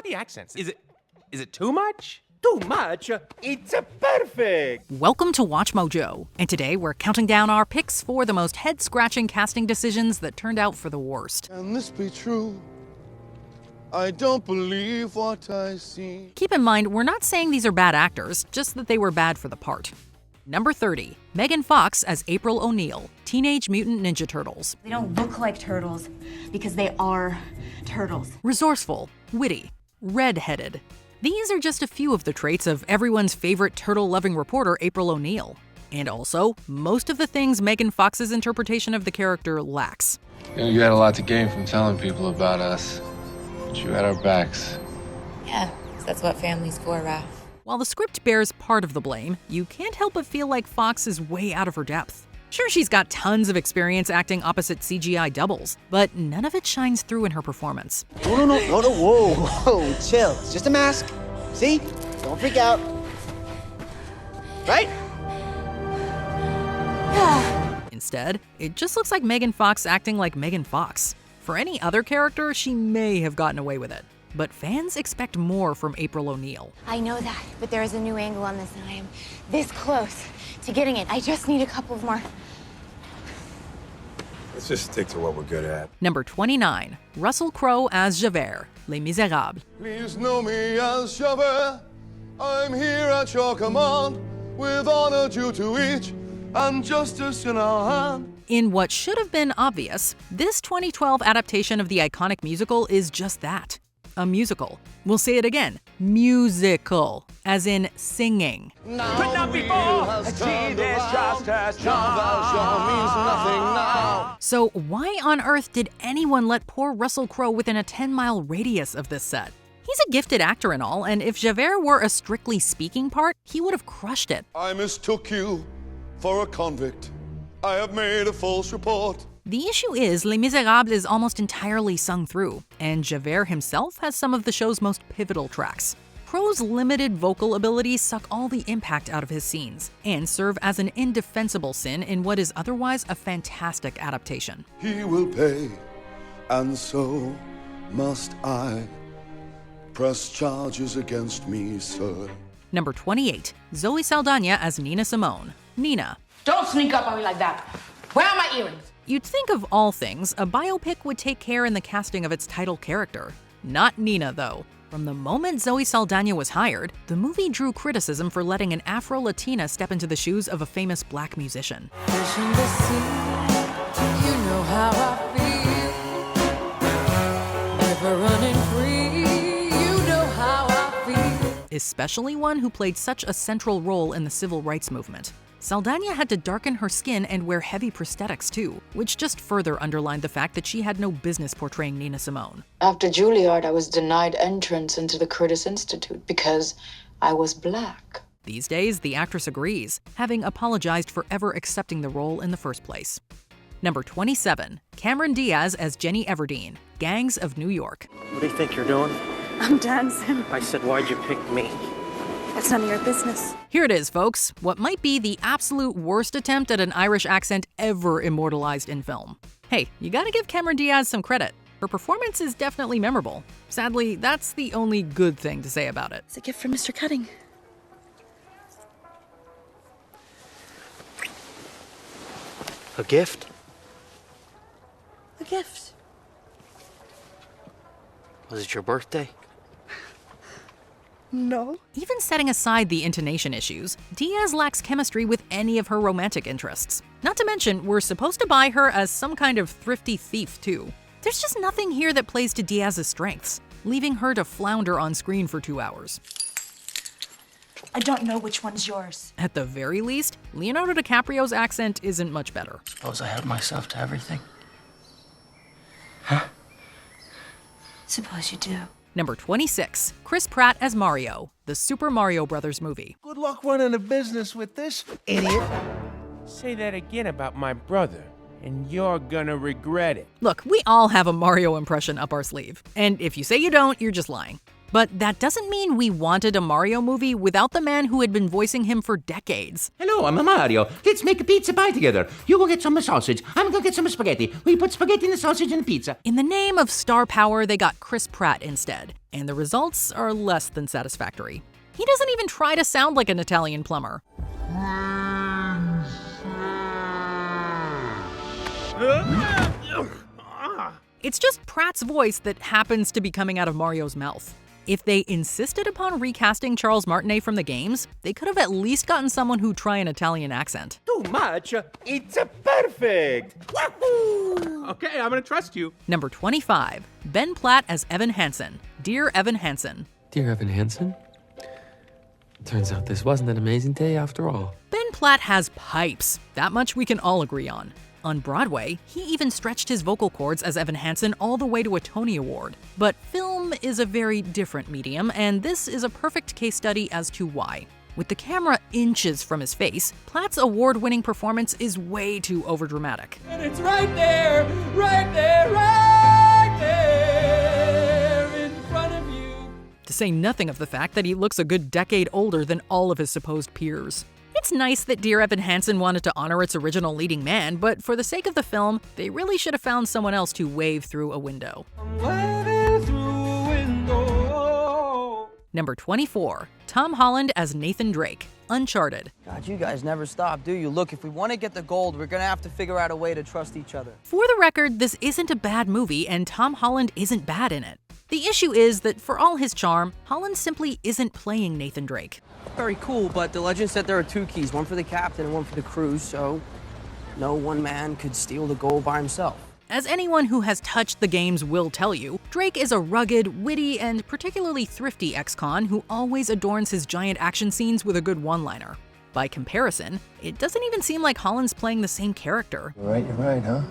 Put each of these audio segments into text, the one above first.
about the accents? Is it too much? Too much? It's perfect! Welcome to Watch Mojo, and today we're counting down our picks for the most head-scratching casting decisions that turned out for the worst. Can this be true? I don't believe what I see. Keep in mind, we're not saying these are bad actors, just that they were bad for the part. Number 30, Megan Fox as April O'Neil, Teenage Mutant Ninja Turtles. They don't look like turtles because they are turtles. Resourceful, witty, red-headed. These are just a few of the traits of everyone's favorite turtle-loving reporter, April O'Neil. And also, most of the things Megan Fox's interpretation of the character lacks. You had a lot to gain from telling people about us. But you had our backs. Yeah, that's what family's for, Raph. While the script bears part of the blame, you can't help but feel like Fox is way out of her depth. Sure, she's got tons of experience acting opposite CGI doubles, but none of it shines through in her performance. No, whoa, chill. It's just a mask. See? Don't freak out. Right? Instead, it just looks like Megan Fox acting like Megan Fox. For any other character, she may have gotten away with it. But fans expect more from April O'Neil. I know that, but there is a new angle on this, and I am this close to getting it. I just need a couple of more. Let's just stick to what we're good at. Number 29, Russell Crowe as Javert, Les Miserables. Please know me as Javert. I'm here at your command, with honor due to each, and justice in our hand. In what should have been obvious, this 2012 adaptation of the iconic musical is just that. A musical. We'll say it again. Musical. As in singing. But not before! So why on earth did anyone let poor Russell Crowe within a 10-mile radius of this set? He's a gifted actor and all, and if Javert were a strictly speaking part, he would have crushed it. I mistook you for a convict. I have made a false report. The issue is, Les Miserables is almost entirely sung through, and Javert himself has some of the show's most pivotal tracks. Crowe's limited vocal abilities suck all the impact out of his scenes, and serve as an indefensible sin in what is otherwise a fantastic adaptation. He will pay, and so must I. Press charges against me, sir. Number 28, Zoe Saldana as Nina Simone, Nina. Don't sneak up on me like that. Where are my earrings? You'd think of all things, a biopic would take care in the casting of its title character. Not Nina, though. From the moment Zoe Saldana was hired, the movie drew criticism for letting an Afro-Latina step into the shoes of a famous black musician. Especially one who played such a central role in the civil rights movement. Saldana had to darken her skin and wear heavy prosthetics too, which just further underlined the fact that she had no business portraying Nina Simone. After Juilliard, I was denied entrance into the Curtis Institute because I was black. These days, the actress agrees, having apologized for ever accepting the role in the first place. Number 27, Cameron Diaz as Jenny Everdeen, Gangs of New York. What do you think you're doing? I'm dancing. I said, why'd you pick me? That's none of your business. Here it is, folks. What might be the absolute worst attempt at an Irish accent ever immortalized in film. Hey, you gotta give Cameron Diaz some credit. Her performance is definitely memorable. Sadly, that's the only good thing to say about it. It's a gift from Mr. Cutting. A gift? A gift. Was it your birthday? No. Even setting aside the intonation issues, Diaz lacks chemistry with any of her romantic interests. Not to mention, we're supposed to buy her as some kind of thrifty thief, too. There's just nothing here that plays to Diaz's strengths, leaving her to flounder on screen for 2 hours. I don't know which one's yours. At the very least, Leonardo DiCaprio's accent isn't much better. Suppose I held myself to everything? Huh? Suppose you do. Number 26, Chris Pratt as Mario, the Super Mario Bros. Movie. Good luck running a business with this, idiot. Say that again about my brother, and you're gonna regret it. Look, we all have a Mario impression up our sleeve. And if you say you don't, you're just lying. But that doesn't mean we wanted a Mario movie without the man who had been voicing him for decades. Hello, I'm Mario. Let's make a pizza pie together. You go get some sausage. I'm gonna get some spaghetti. We put spaghetti in the sausage and the pizza. In the name of star power, they got Chris Pratt instead, and the results are less than satisfactory. He doesn't even try to sound like an Italian plumber. It's just Pratt's voice that happens to be coming out of Mario's mouth. If they insisted upon recasting Charles Martinet from the games, they could have at least gotten someone who'd try an Italian accent. Too much. It's perfect. Wahoo! Okay, I'm gonna trust you. Number 25, Ben Platt as Evan Hansen. Dear Evan Hansen. Dear Evan Hansen, turns out this wasn't an amazing day after all. Ben Platt has pipes. That much we can all agree on. On Broadway, he even stretched his vocal cords as Evan Hansen all the way to a Tony Award. But film is a very different medium, and this is a perfect case study as to why. With the camera inches from his face, Platt's award-winning performance is way too overdramatic. And it's right there, right there, right there in front of you. To say nothing of the fact that he looks a good decade older than all of his supposed peers. It's nice that Dear Evan Hansen wanted to honor its original leading man, but for the sake of the film, they really should have found someone else to wave through a window. Waving through a window. Number 24, Tom Holland as Nathan Drake, Uncharted. God, you guys never stop, do you? Look, if we want to get the gold, we're gonna have to figure out a way to trust each other. For the record, this isn't a bad movie, and Tom Holland isn't bad in it. The issue is that for all his charm, Holland simply isn't playing Nathan Drake. Very cool, but the legend said there are two keys, one for the captain and one for the crew, so no one man could steal the gold by himself. As anyone who has touched the games will tell you, Drake is a rugged, witty, and particularly thrifty ex-con who always adorns his giant action scenes with a good one-liner. By comparison, it doesn't even seem like Holland's playing the same character. You're right, huh?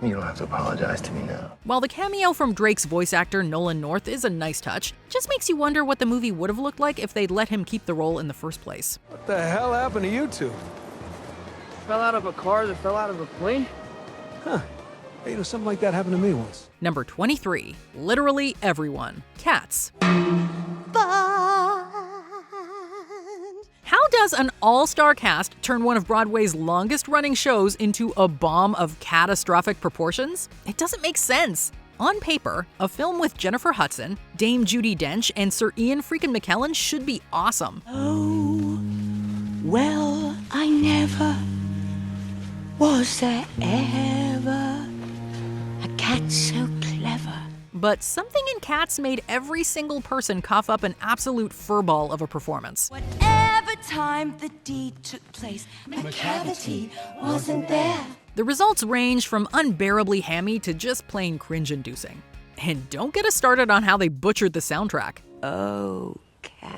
You don't have to apologize to me now. While the cameo from Drake's voice actor Nolan North is a nice touch, it just makes you wonder what the movie would have looked like if they'd let him keep the role in the first place. What the hell happened to you two? Fell out of a car that fell out of a plane? Huh. Hey, something like that happened to me once. Number 23, literally everyone, Cats. How does an all-star cast turn one of Broadway's longest-running shows into a bomb of catastrophic proportions? It doesn't make sense. On paper, a film with Jennifer Hudson, Dame Judi Dench, and Sir Ian freaking McKellen should be awesome. Oh, well, I never was there ever a cat so clever. But something in Cats made every single person cough up an absolute furball of a performance. Whatever time the deed took place, my cavity wasn't there. The results range from unbearably hammy to just plain cringe-inducing. And don't get us started on how they butchered the soundtrack. Oh, cat.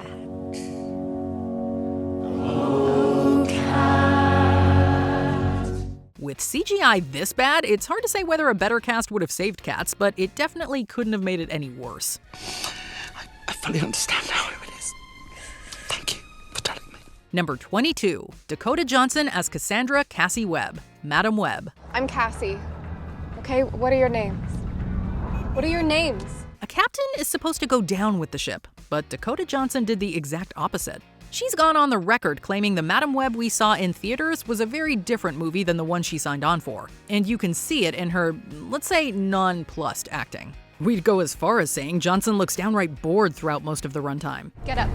Oh, cat. With CGI this bad, it's hard to say whether a better cast would have saved Cats, but it definitely couldn't have made it any worse. I fully understand now who it is. Thank you for telling me. Number 22, Dakota Johnson as Cassandra Cassie Webb, Madam Webb. I'm Cassie. Okay, what are your names? What are your names? A captain is supposed to go down with the ship, but Dakota Johnson did the exact opposite. She's gone on the record claiming the Madam Web we saw in theaters was a very different movie than the one she signed on for, and you can see it in her, let's say, nonplussed acting. We'd go as far as saying Johnson looks downright bored throughout most of the runtime. Get up.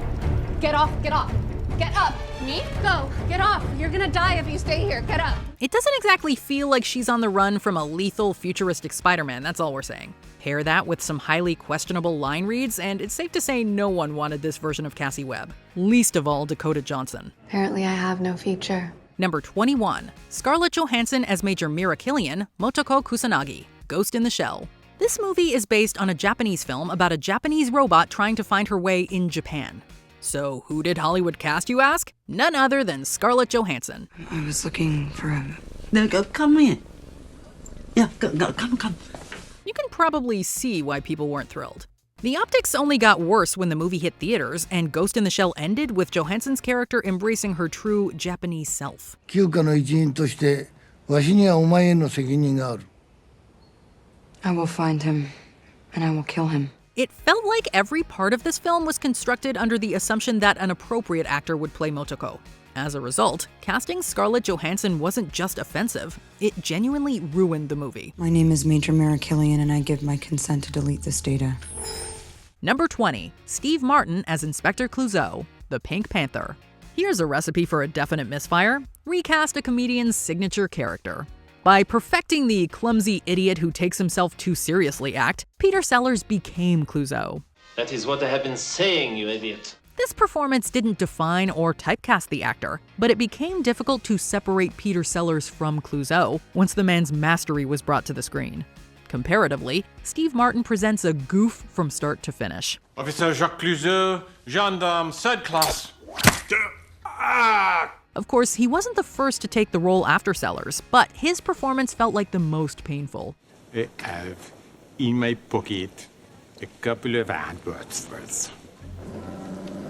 Get off. Get off. Get up. Me? Go. Get off. You're gonna die if you stay here. Get up. It doesn't exactly feel like she's on the run from a lethal, futuristic Spider-Man, that's all we're saying. Pair that with some highly questionable line reads, and it's safe to say no one wanted this version of Cassie Webb. Least of all, Dakota Johnson. Apparently I have no future. Number 21, Scarlett Johansson as Major Mira Killian, Motoko Kusanagi, Ghost in the Shell. This movie is based on a Japanese film about a Japanese robot trying to find her way in Japan. So who did Hollywood cast, you ask? None other than Scarlett Johansson. I was looking for a... No, go, come in. Yeah, come. You can probably see why people weren't thrilled. The optics only got worse when the movie hit theaters, and Ghost in the Shell ended with Johansson's character embracing her true Japanese self. I will find him, and I will kill him. It felt like every part of this film was constructed under the assumption that an appropriate actor would play Motoko. As a result, casting Scarlett Johansson wasn't just offensive, it genuinely ruined the movie. My name is Major Marakillian, and I give my consent to delete this data. Number 20. Steve Martin as Inspector Clouseau, the Pink Panther. Here's a recipe for a definite misfire. Recast a comedian's signature character. By perfecting the clumsy idiot who takes himself too seriously act, Peter Sellers became Clouseau. That is what I have been saying, you idiot. This performance didn't define or typecast the actor, but it became difficult to separate Peter Sellers from Clouseau once the man's mastery was brought to the screen. Comparatively, Steve Martin presents a goof from start to finish. Officer Jacques Clouseau, gendarme, third class. Of course, he wasn't the first to take the role after Sellers, but his performance felt like the most painful. I have in my pocket a couple of adverts.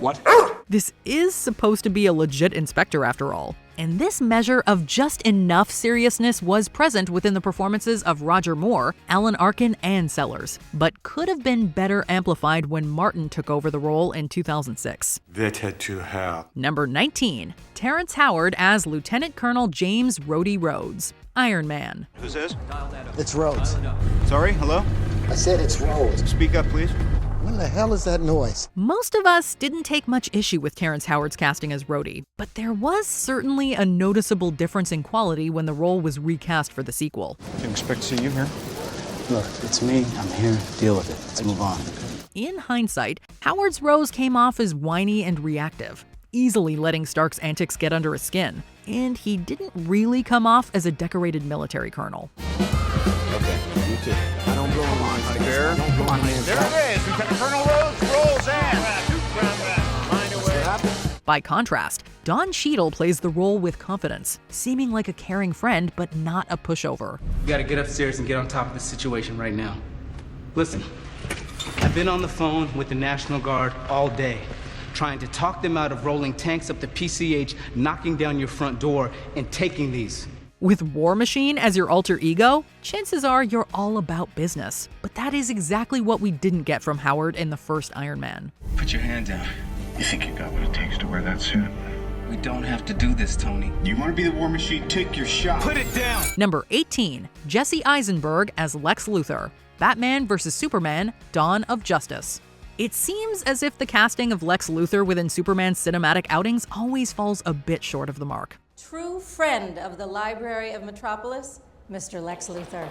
What? This is supposed to be a legit inspector after all, and this measure of just enough seriousness was present within the performances of Roger Moore, Alan Arkin, and Sellers, but could have been better amplified when Martin took over the role in 2006. That had to hurt. Number 19. Terrence Howard as Lieutenant Colonel James Rhodey Rhodes, Iron Man. Who's this? It's Rhodes. Sorry, hello? I said it's Rhodes. Speak up, please. What the hell is that noise? Most of us didn't take much issue with Terrence Howard's casting as Rhodey, but there was certainly a noticeable difference in quality when the role was recast for the sequel. Didn't expect to see you here. Look, it's me. I'm here. Deal with it. Let's move on. In hindsight, Howard's Rose came off as whiny and reactive, easily letting Stark's antics get under his skin, and he didn't really come off as a decorated military colonel. Okay, you too. I don't blow on honey bear. Don't blow on me. There it is. Lieutenant Colonel Rhodes rolls in. By contrast, Don Cheadle plays the role with confidence, seeming like a caring friend but not a pushover. You gotta get upstairs and get on top of this situation right now. Listen, I've been on the phone with the National Guard all day, trying to talk them out of rolling tanks up the PCH, knocking down your front door, and taking these. With War Machine as your alter ego, chances are you're all about business. But that is exactly what we didn't get from Howard in the first Iron Man. Put your hand down. You think you got what it takes to wear that suit? We don't have to do this, Tony. You want to be the War Machine? Take your shot. Put it down! Number 18. Jesse Eisenberg as Lex Luthor, Batman vs. Superman, Dawn of Justice. It seems as if the casting of Lex Luthor within Superman's cinematic outings always falls a bit short of the mark. True friend of the Library of Metropolis, Mr. Lex Luthor.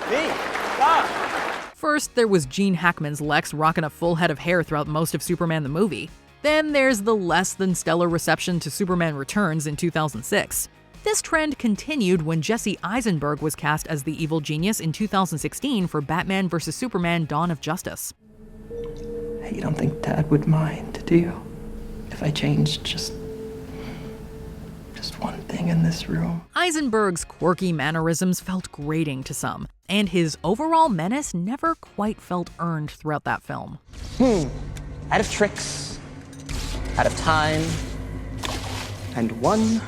Me? Stop! First, there was Gene Hackman's Lex rocking a full head of hair throughout most of Superman the movie. Then there's the less than stellar reception to Superman Returns in 2006. This trend continued when Jesse Eisenberg was cast as the evil genius in 2016 for Batman vs. Superman Dawn of Justice. Hey, you don't think Dad would mind, do you? If I changed just one thing in this room? Eisenberg's quirky mannerisms felt grating to some, and his overall menace never quite felt earned throughout that film. Out of tricks, out of time, and one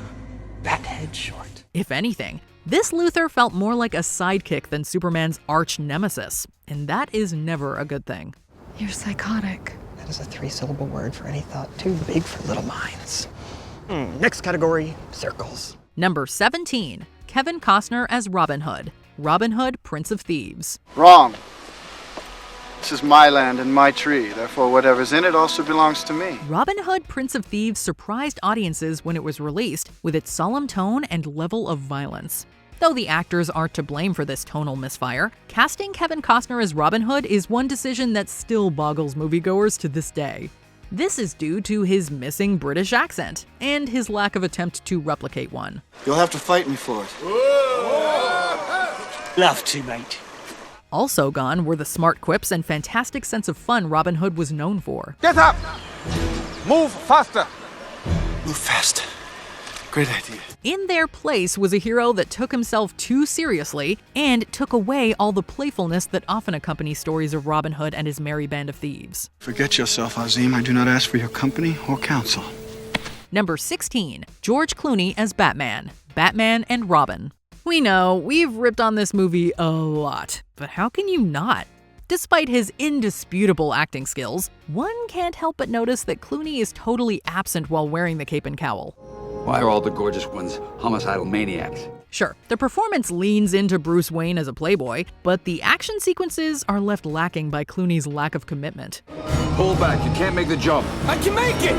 bat head short. If anything, this Luthor felt more like a sidekick than Superman's arch nemesis, and that is never a good thing. You're psychotic. That is a 3-syllable word for any thought too big for little minds. Next category, circles. Number 17. Kevin Costner as Robin Hood, Robin Hood, Prince of Thieves. Wrong. This is my land and my tree, therefore whatever's in it also belongs to me. Robin Hood, Prince of Thieves surprised audiences when it was released with its solemn tone and level of violence. Though the actors aren't to blame for this tonal misfire, casting Kevin Costner as Robin Hood is one decision that still boggles moviegoers to this day. This is due to his missing British accent and his lack of attempt to replicate one. You'll have to fight me for it. Love to, mate. Also gone were the smart quips and fantastic sense of fun Robin Hood was known for. Get up! Move faster! Move fast. Great idea. In their place was a hero that took himself too seriously and took away all the playfulness that often accompanies stories of Robin Hood and his merry band of thieves. Forget yourself, Azim. I do not ask for your company or counsel. Number 16. George Clooney as Batman, Batman and Robin. We know, we've ripped on this movie a lot, but how can you not? Despite his indisputable acting skills, one can't help but notice that Clooney is totally absent while wearing the cape and cowl. Why are all the gorgeous ones homicidal maniacs? Sure, the performance leans into Bruce Wayne as a playboy, but the action sequences are left lacking by Clooney's lack of commitment. Pull back, you can't make the jump. I can make it!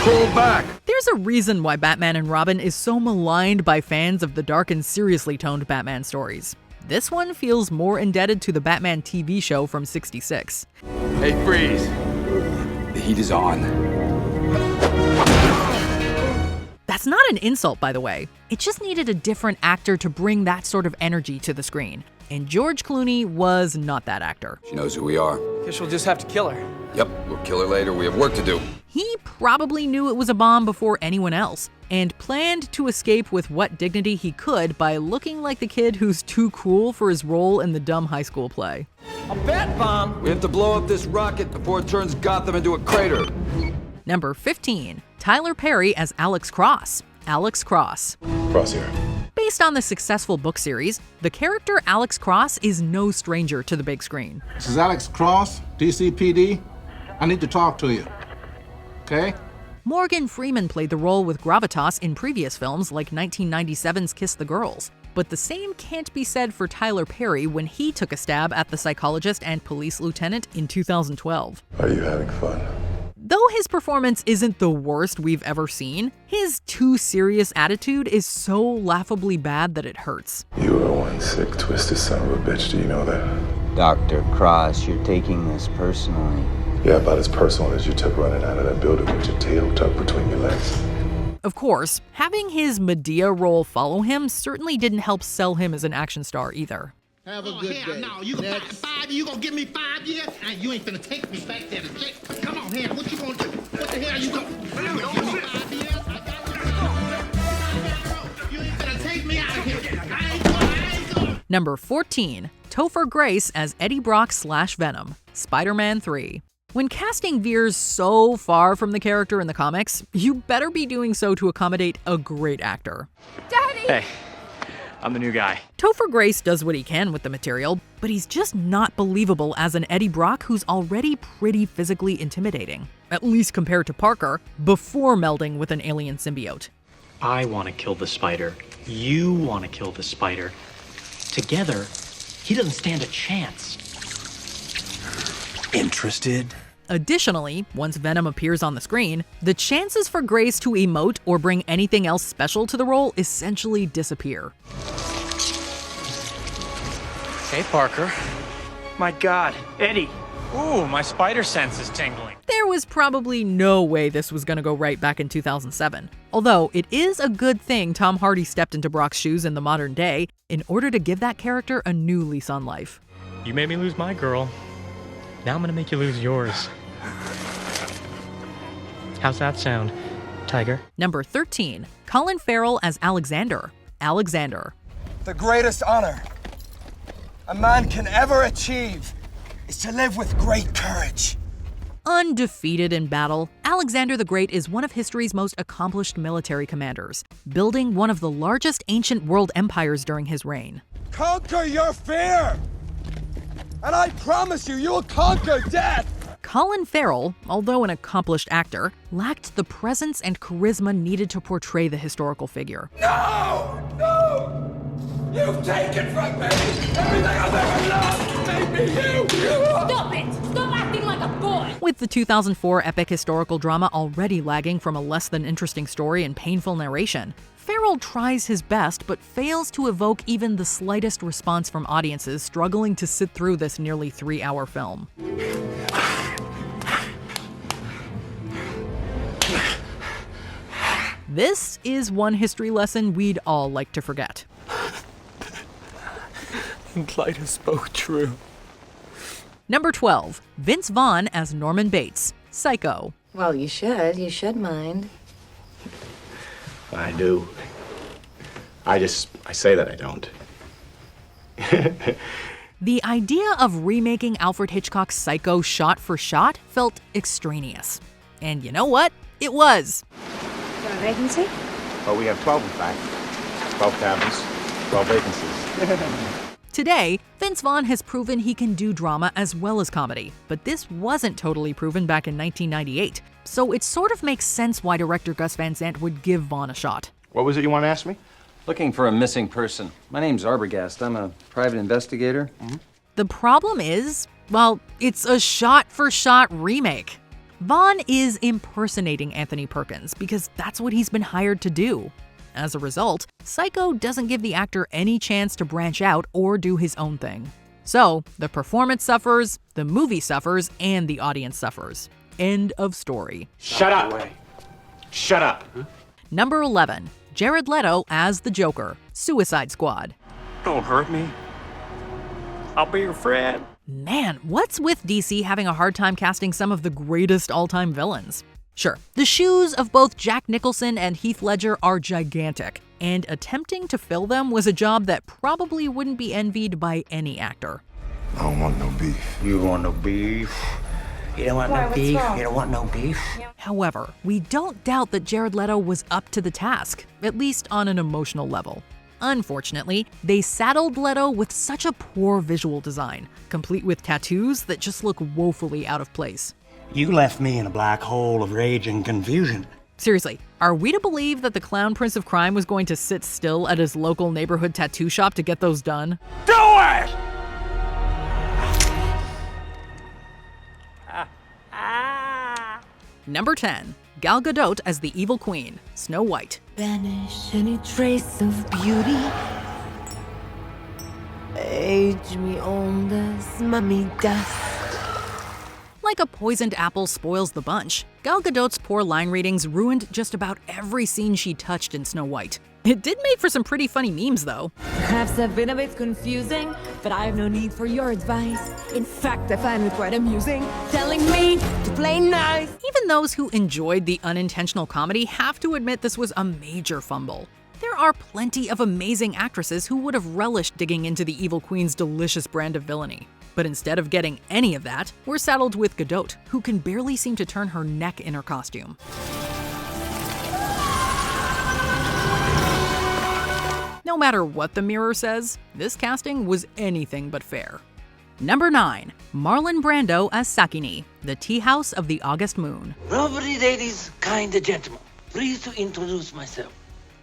Pull back! There's a reason why Batman and Robin is so maligned by fans of the dark and seriously toned Batman stories. This one feels more indebted to the Batman TV show from '66. Hey, freeze. The heat is on. That's not an insult, by the way. It just needed a different actor to bring that sort of energy to the screen. And George Clooney was not that actor. She knows who we are. Guess we'll just have to kill her. Yep, we'll kill her later. We have work to do. He probably knew it was a bomb before anyone else, and planned to escape with what dignity he could by looking like the kid who's too cool for his role in the dumb high school play. A bat bomb? We have to blow up this rocket before it turns Gotham into a crater. Number 15. Tyler Perry as Alex Cross. Alex Cross. Cross here. Based on the successful book series, the character Alex Cross is no stranger to the big screen. This is Alex Cross, DCPD. I need to talk to you. Okay? Morgan Freeman played the role with gravitas in previous films like 1997's Kiss the Girls. But the same can't be said for Tyler Perry when he took a stab at the psychologist and police lieutenant in 2012. Are you having fun? Though his performance isn't the worst we've ever seen, his too serious attitude is so laughably bad that it hurts. You are one sick, twisted son of a bitch, do you know that? Dr. Cross, you're taking this personally. Yeah, about as personal as you took running out of that building with your tail tucked between your legs. Of course, having his Medea role follow him certainly didn't help sell him as an action star either. Have a good day. No, you gonna you gonna give me 5 years? And you ain't finna take me back there to jail. Come on here, what you gonna do? What the hell you gonna give me 5 years? You ain't finna take me out of here. I ain't going. Number 14. Topher Grace as Eddie Brock / Venom. Spider-Man 3. When casting veers so far from the character in the comics, you better be doing so to accommodate a great actor. Daddy! Hey, I'm the new guy. Topher Grace does what he can with the material, but he's just not believable as an Eddie Brock who's already pretty physically intimidating, at least compared to Parker, before melding with an alien symbiote. I want to kill the spider. You want to kill the spider. Together, he doesn't stand a chance. Interested? Additionally, once Venom appears on the screen, the chances for Grace to emote or bring anything else special to the role essentially disappear. Hey, Parker. My God, Eddie. Ooh, my spider sense is tingling. There was probably no way this was going to go right back in 2007. Although, it is a good thing Tom Hardy stepped into Brock's shoes in the modern day in order to give that character a new lease on life. You made me lose my girl. Now I'm gonna make you lose yours. How's that sound, Tiger? Number 13. Colin Farrell as Alexander. Alexander. The greatest honor a man can ever achieve is to live with great courage. Undefeated in battle, Alexander the Great is one of history's most accomplished military commanders, building one of the largest ancient world empires during his reign. Conquer your fear! And I promise you, you will conquer death! Colin Farrell, although an accomplished actor, lacked the presence and charisma needed to portray the historical figure. No! No! You've taken from me everything I've ever loved! Made me you! Stop it! Stop acting like a boy! With the 2004 epic historical drama already lagging from a less than interesting story and painful narration, Farrell tries his best but fails to evoke even the slightest response from audiences struggling to sit through this nearly 3-hour film. This is one history lesson we'd all like to forget. Clyde spoke true. Number 12. Vince Vaughn as Norman Bates. Psycho. Well, you should. You should mind. I do. I say that I don't. The idea of remaking Alfred Hitchcock's Psycho shot for shot felt extraneous. And you know what? It was. Got a vacancy? Well, we have 12 in fact. 12 cabins, 12 vacancies. Today, Vince Vaughn has proven he can do drama as well as comedy, but this wasn't totally proven back in 1998, so it sort of makes sense why director Gus Van Sant would give Vaughn a shot. What was it you want to ask me? Looking for a missing person. My name's Arbogast. I'm a private investigator. The problem is, well, it's a shot-for-shot remake. Vaughn is impersonating Anthony Perkins because that's what he's been hired to do. As a result, Psycho doesn't give the actor any chance to branch out or do his own thing. So, the performance suffers, the movie suffers, and the audience suffers. End of story. Shut up! Shut up! Number 11. Jared Leto as the Joker, Suicide Squad. Don't hurt me. I'll be your friend. Man, what's with DC having a hard time casting some of the greatest all-time villains? Sure, the shoes of both Jack Nicholson and Heath Ledger are gigantic, and attempting to fill them was a job that probably wouldn't be envied by any actor. I don't want no beef. You want no beef? You don't want no beef? You don't want no beef? However, we don't doubt that Jared Leto was up to the task, at least on an emotional level. Unfortunately, they saddled Leto with such a poor visual design, complete with tattoos that just look woefully out of place. You left me in a black hole of rage and confusion. Seriously, are we to believe that the clown prince of crime was going to sit still at his local neighborhood tattoo shop to get those done? Do it! Number 10. Gal Gadot as the evil queen, Snow White. Banish any trace of beauty. Age me ondas, mami dust. Like a poisoned apple spoils the bunch, Gal Gadot's poor line readings ruined just about every scene she touched in Snow White. It did make for some pretty funny memes, though. Perhaps I've been a bit confusing, but I have no need for your advice. In fact, I find it quite amusing, telling me to play nice. Even those who enjoyed the unintentional comedy have to admit this was a major fumble. There are plenty of amazing actresses who would have relished digging into the evil queen's delicious brand of villainy. But instead of getting any of that, we're saddled with Gadot, who can barely seem to turn her neck in her costume. No matter what the mirror says, this casting was anything but fair. Number 9. Marlon Brando as Sakini, the tea house of the August moon. Lovely ladies, kind gentlemen, pleased to introduce myself.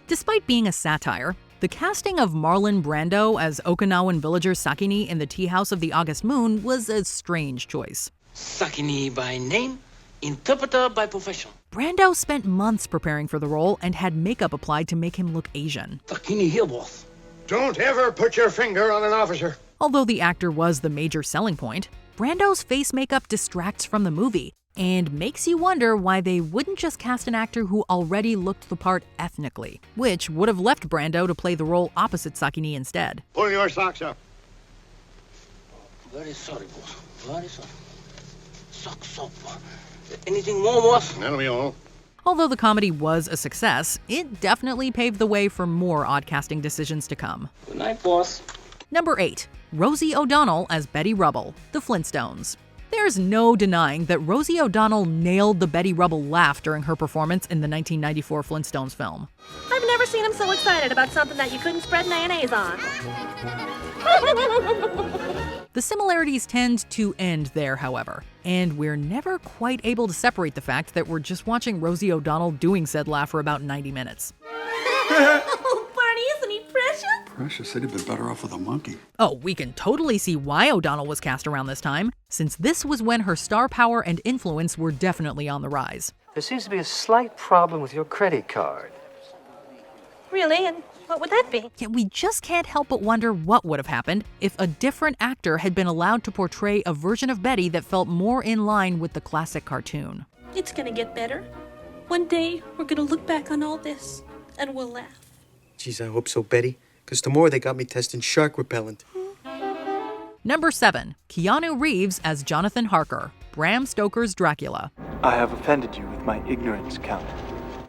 Despite being a satire, the casting of Marlon Brando as Okinawan villager Sakini in the tea house of the August moon was a strange choice. Sakini by name, interpreter by profession. Brando spent months preparing for the role and had makeup applied to make him look Asian. Sakini here, boss. Don't ever put your finger on an officer. Although the actor was the major selling point, Brando's face makeup distracts from the movie and makes you wonder why they wouldn't just cast an actor who already looked the part ethnically, which would have left Brando to play the role opposite Sakini instead. Pull your socks up. Very sorry, boss. Very sorry. Socks up. Anything more, boss? That'll be all. Although the comedy was a success, it definitely paved the way for more odd casting decisions to come. Good night, boss. Number 8. Rosie O'Donnell as Betty Rubble, The Flintstones. There's no denying that Rosie O'Donnell nailed the Betty Rubble laugh during her performance in the 1994 Flintstones film. I've never seen him so excited about something that you couldn't spread mayonnaise on. The similarities tend to end there, however, and we're never quite able to separate the fact that we're just watching Rosie O'Donnell doing said laugh for about 90 minutes. Oh, Barney, isn't he precious? Precious said he'd been better off with a monkey. Oh, we can totally see why O'Donnell was cast around this time, since this was when her star power and influence were definitely on the rise. There seems to be a slight problem with your credit card. Really? And what would that be? Yet we just can't help but wonder what would have happened if a different actor had been allowed to portray a version of Betty that felt more in line with the classic cartoon. It's gonna get better. One day, we're gonna look back on all this, and we'll laugh. Geez, I hope so, Betty. Because tomorrow they got me testing shark repellent. Number 7. Keanu Reeves as Jonathan Harker, Bram Stoker's Dracula. I have offended you with my ignorance, Count.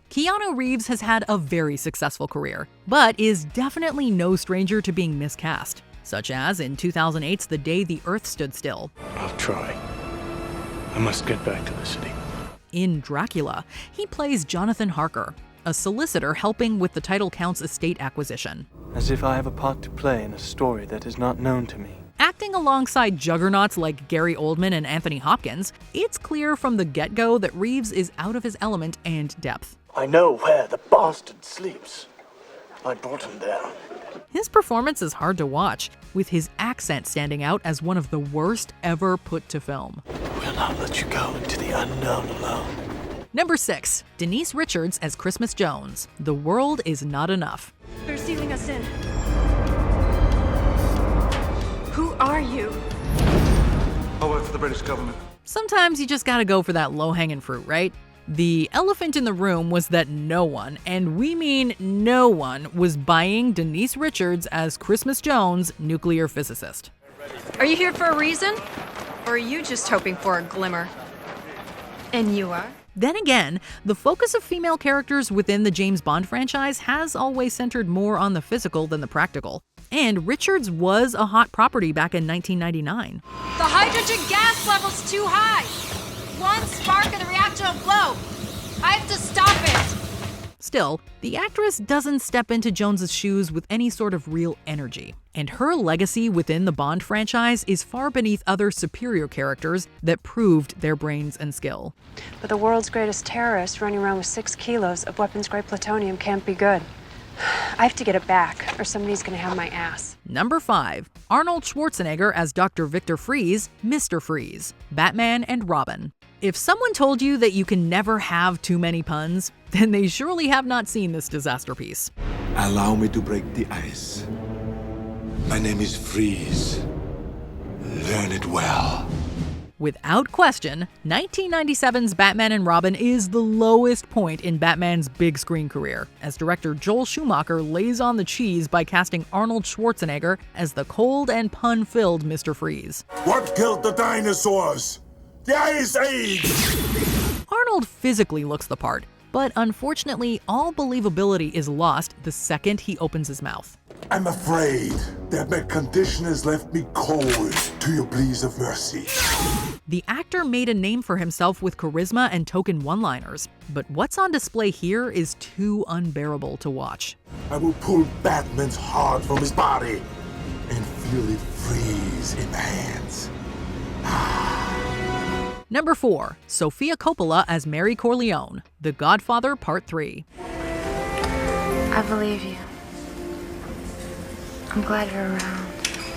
Keanu Reeves has had a very successful career, but is definitely no stranger to being miscast, such as in 2008's The Day the Earth Stood Still. I'll try. I must get back to the city. In Dracula, he plays Jonathan Harker, a solicitor helping with the title count's estate acquisition. As if I have a part to play in a story that is not known to me. Acting alongside juggernauts like Gary Oldman and Anthony Hopkins, it's clear from the get-go that Reeves is out of his element and depth. I know where the bastard sleeps. I brought him there. His performance is hard to watch, with his accent standing out as one of the worst ever put to film. We'll not let you go into the unknown alone. Number 6. Denise Richards as Christmas Jones. The World Is Not Enough. They're sealing us in. Who are you? I work for the British government. Sometimes you just gotta go for that low-hanging fruit, right? The elephant in the room was that no one, and we mean no one, was buying Denise Richards as Christmas Jones, nuclear physicist. Are you here for a reason? Or are you just hoping for a glimmer? And you are? Then again, the focus of female characters within the James Bond franchise has always centered more on the physical than the practical. And Richards was a hot property back in 1999. The hydrogen gas level's too high. One spark and the reactor will blow. I have to stop it. Still, the actress doesn't step into Jones's shoes with any sort of real energy. And her legacy within the Bond franchise is far beneath other superior characters that proved their brains and skill. But the world's greatest terrorist running around with 6 kilos of weapons-grade plutonium can't be good. I have to get it back, or somebody's gonna have my ass. Number 5. Arnold Schwarzenegger as Dr. Victor Freeze, Mr. Freeze, Batman and Robin. If someone told you that you can never have too many puns, then they surely have not seen this disaster piece. Allow me to break the ice. My name is Freeze. Learn it well. Without question, 1997's Batman and Robin is the lowest point in Batman's big screen career, as director Joel Schumacher lays on the cheese by casting Arnold Schwarzenegger as the cold and pun-filled Mr. Freeze. What killed the dinosaurs? The Ice Age! Arnold physically looks the part, but unfortunately, all believability is lost the second he opens his mouth. I'm afraid that my condition has left me cold to your pleas of mercy. The actor made a name for himself with charisma and token one-liners, but what's on display here is too unbearable to watch. I will pull Batman's heart from his body and feel it freeze in my hands. Number 4. Sofia Coppola as Mary Corleone, The Godfather Part 3. I believe you. I'm glad you're around.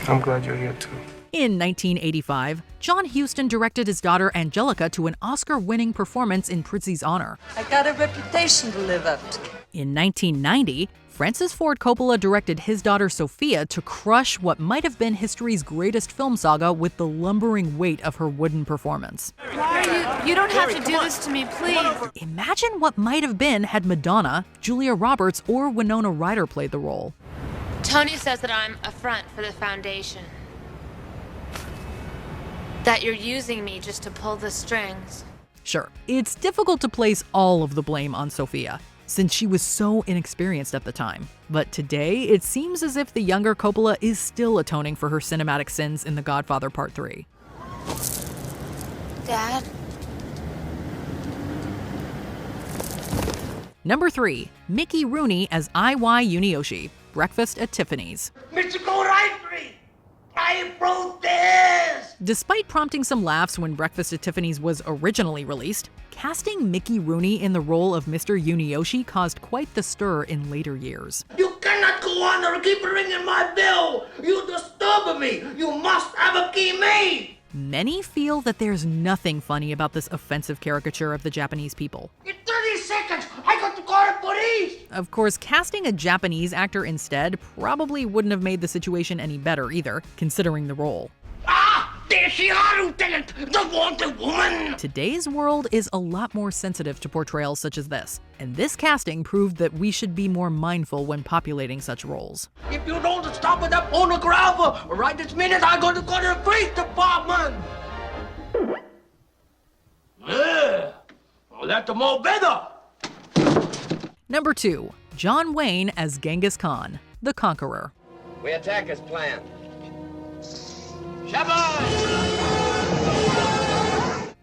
I'm glad you're here too. In 1985, John Huston directed his daughter Angelica to an Oscar-winning performance in Prizzi's honor. I got a reputation to live up to. In 1990, Francis Ford Coppola directed his daughter Sophia to crush what might have been history's greatest film saga with the lumbering weight of her wooden performance. Why are you don't have to do this to me, please. Imagine what might have been had Madonna, Julia Roberts, or Winona Ryder played the role. Tony says that I'm a front for the foundation. That you're using me just to pull the strings. Sure, it's difficult to place all of the blame on Sophia, since she was so inexperienced at the time. But today, it seems as if the younger Coppola is still atoning for her cinematic sins in The Godfather Part 3. Dad? Number 3. Mickey Rooney as I.Y. Yunioshi, Breakfast at Tiffany's. Mr. Go right free! I protest! Despite prompting some laughs when Breakfast at Tiffany's was originally released, casting Mickey Rooney in the role of Mr. Yunioshi caused quite the stir in later years. You cannot go on or keep ringing my bell! You disturb me! You must have a key made! Many feel that there's nothing funny about this offensive caricature of the Japanese people. In 30 seconds, I got to call the police! Of course, casting a Japanese actor instead probably wouldn't have made the situation any better either, considering the role. There she are, Lieutenant! The wanted woman! Today's world is a lot more sensitive to portrayals such as this, and this casting proved that we should be more mindful when populating such roles. If you don't stop with that pornographer, right this minute I'm going to go to the police department! Yeah, well, that's more better! Number 2. John Wayne as Genghis Khan, the Conqueror. We attack as planned.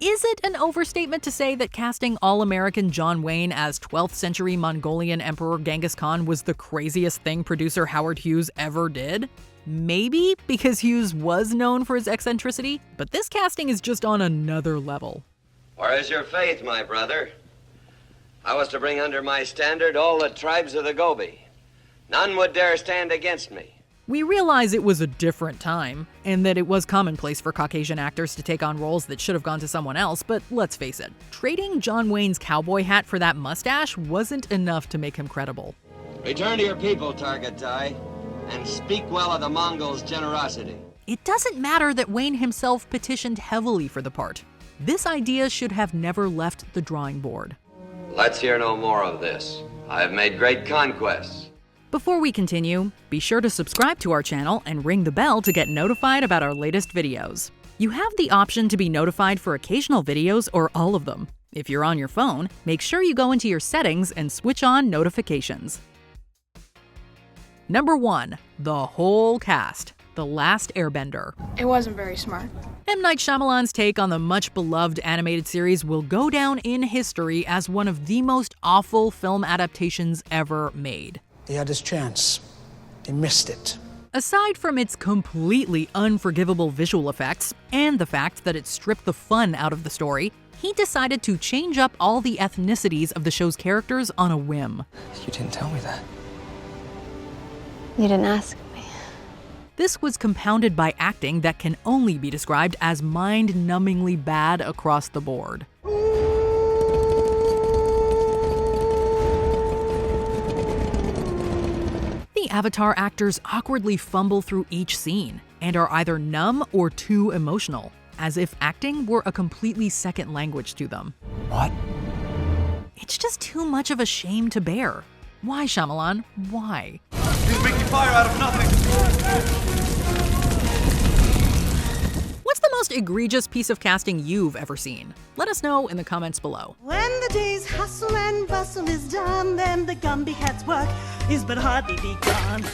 It Is it an overstatement to say that casting all-American John Wayne as 12th century Mongolian Emperor Genghis Khan was the craziest thing producer Howard Hughes ever did? Maybe, because Hughes was known for his eccentricity, but this casting is just on another level. Where is your faith, my brother? I was to bring under my standard all the tribes of the Gobi. None would dare stand against me. We realize it was a different time, and that it was commonplace for Caucasian actors to take on roles that should have gone to someone else, but let's face it, trading John Wayne's cowboy hat for that mustache wasn't enough to make him credible. Return to your people, Targetai, and speak well of the Mongols' generosity. It doesn't matter that Wayne himself petitioned heavily for the part. This idea should have never left the drawing board. Let's hear no more of this. I have made great conquests. Before we continue, be sure to subscribe to our channel and ring the bell to get notified about our latest videos. You have the option to be notified for occasional videos or all of them. If you're on your phone, make sure you go into your settings and switch on notifications. Number 1. The whole cast. The Last Airbender. It wasn't very smart. M. Night Shyamalan's take on the much-beloved animated series will go down in history as one of the most awful film adaptations ever made. He had his chance. He missed it. Aside from its completely unforgivable visual effects, and the fact that it stripped the fun out of the story, he decided to change up all the ethnicities of the show's characters on a whim. You didn't tell me that. You didn't ask me. This was compounded by acting that can only be described as mind-numbingly bad across the board. The Avatar actors awkwardly fumble through each scene and are either numb or too emotional, as if acting were a completely second language to them. What? It's just too much of a shame to bear. Why, Shyamalan? Why? He's making fire out of nothing. What's the most egregious piece of casting you've ever seen? Let us know in the comments below. When the day's hustle and bustle is done, then the Gumby Cat's work is but hardly begun.